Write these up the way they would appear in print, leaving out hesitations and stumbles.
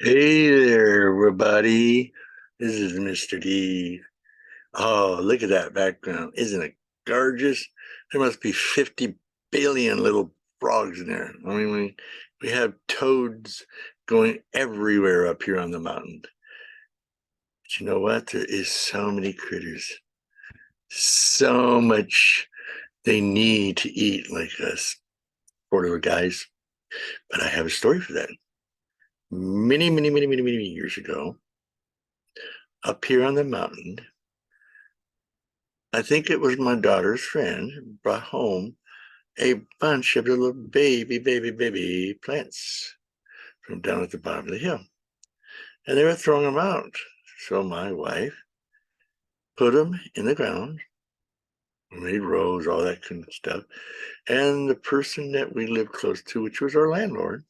Hey there, everybody. This is Mr. D. Oh, look at that background. Isn't it gorgeous? There must be 50 billion little frogs in there. I mean, we have toads going everywhere up here on the mountain. But you know what? There is so many critters, so much they need to eat like us poor little guys. But I have a story for that. Many years ago, up here on the mountain, I think it was my daughter's friend brought home a bunch of little baby plants from down at the bottom of the hill. And they were throwing them out. So my wife put them in the ground, made rows, all that kind of stuff. And the person that we lived close to, which was our landlord,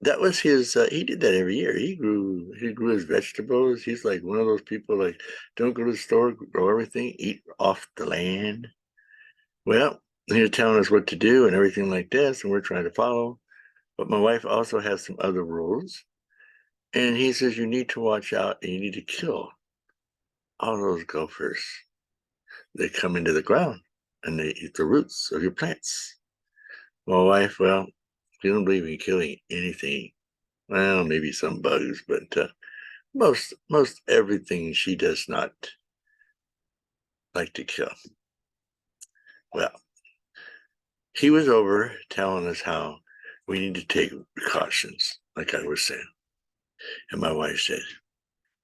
that was his, he did that every year. He grew his vegetables. He's like one of those people like, don't go to the store, grow everything, eat off the land. Well, he's telling us what to do and everything like this, and we're trying to follow. But my wife also has some other rules. And he says you need to watch out and you need to kill all those gophers. They come into the ground and they eat the roots of your plants. My wife, well, she don't believe in killing anything. Well, maybe some bugs, but most everything she does not like to kill. Well, he was over telling us how we need to take precautions, like I was saying. And my wife said,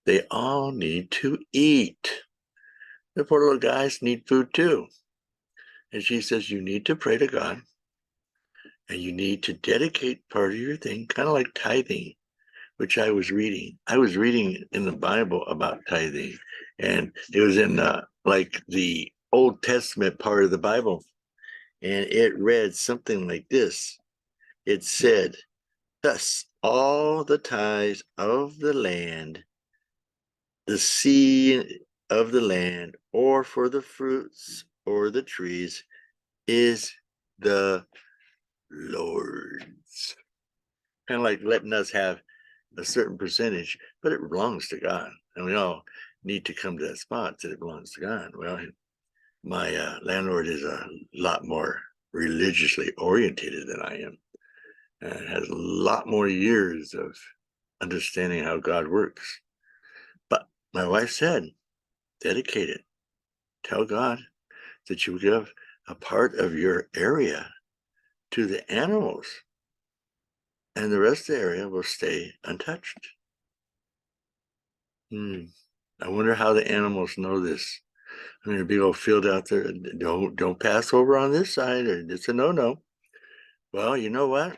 they all need to eat. The poor little guys need food too. And she says, you need to pray to God and you need to dedicate part of your thing, kind of like tithing, which I was reading. I was reading in the Bible about tithing, and it was in like the Old Testament part of the Bible. And it read something like this. It said, thus all the tithes of the land, the seed of the land, or for the fruits or the trees, is the Lord's. Kind of like letting us have a certain percentage, but it belongs to God. And we all need to come to that spot that it belongs to God. Well, my landlord is a lot more religiously orientated than I am, and has a lot more years of understanding how God works. But my wife said, dedicate it. Tell God that you give a part of your area to the animals, and the rest of the area will stay untouched. I wonder how the animals know this. I mean, a big old field out there. Don't pass over on this side, or it's a no-no. Well, you know what?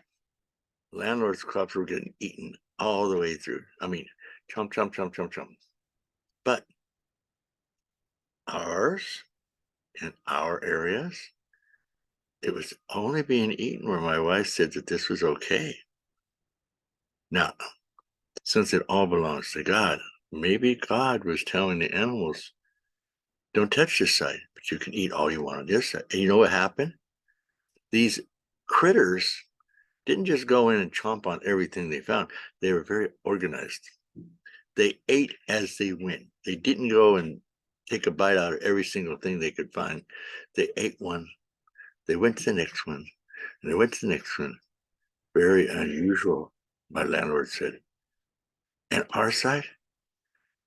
Landlord's crops were getting eaten all the way through. I mean, chomp, chomp, chomp, chomp, chomp. But ours in our areas, it was only being eaten where my wife said that this was okay. Now, since it all belongs to God, maybe God was telling the animals, don't touch this side, but you can eat all you want on this side. And you know what happened? These critters didn't just go in and chomp on everything they found. They were very organized. They ate as they went. They didn't go and take a bite out of every single thing they could find. They ate one, they went to the next one, and they went to the next one. Very unusual, my landlord said. And our side,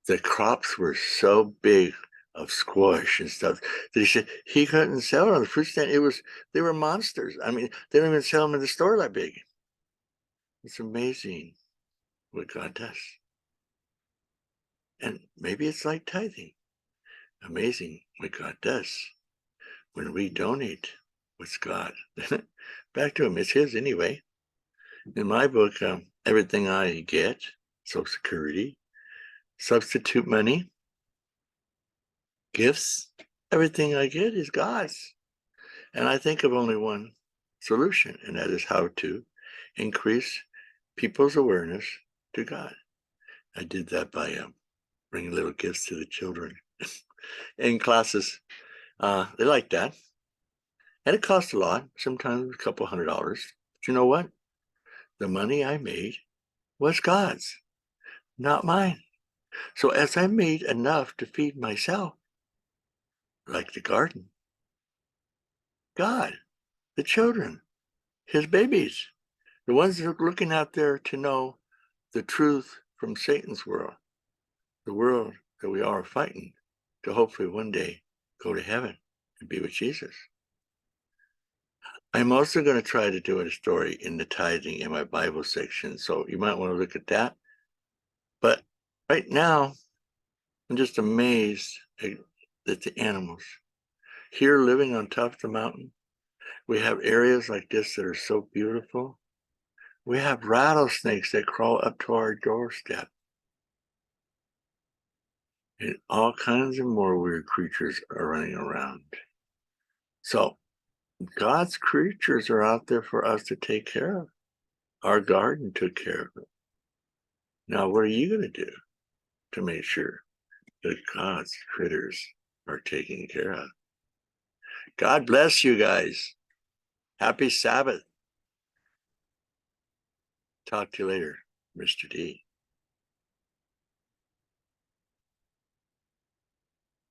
the crops were so big of squash and stuff that he said he couldn't sell it on the fruit stand. They were monsters. I mean, they don't even sell them in the store that big. It's amazing what God does. And maybe it's like tithing. Amazing what God does when we donate what's God back to Him. It's His anyway. In my book, everything I get, Social Security, substitute money, gifts, everything I get is God's. And I think of only one solution, and that is how to increase people's awareness to God. I did that by bringing little gifts to the children in classes. They like that. And it cost a lot, sometimes a couple $100. But you know what? The money I made was God's, not mine. So as I made enough to feed myself, like the garden, God, the children, his babies, the ones that are looking out there to know the truth from Satan's world, the world that we are fighting to hopefully one day go to heaven and be with Jesus. I'm also going to try to do a story in the tithing in my Bible section, so you might want to look at that. But right now, I'm just amazed at the animals. Here living on top of the mountain, we have areas like this that are so beautiful. We have rattlesnakes that crawl up to our doorstep. And all kinds of more weird creatures are running around. So God's creatures are out there for us to take care of. Our garden took care of it. Now, what are you going to do to make sure that God's critters are taken care of? God bless you guys. Happy Sabbath. Talk to you later, Mr. D.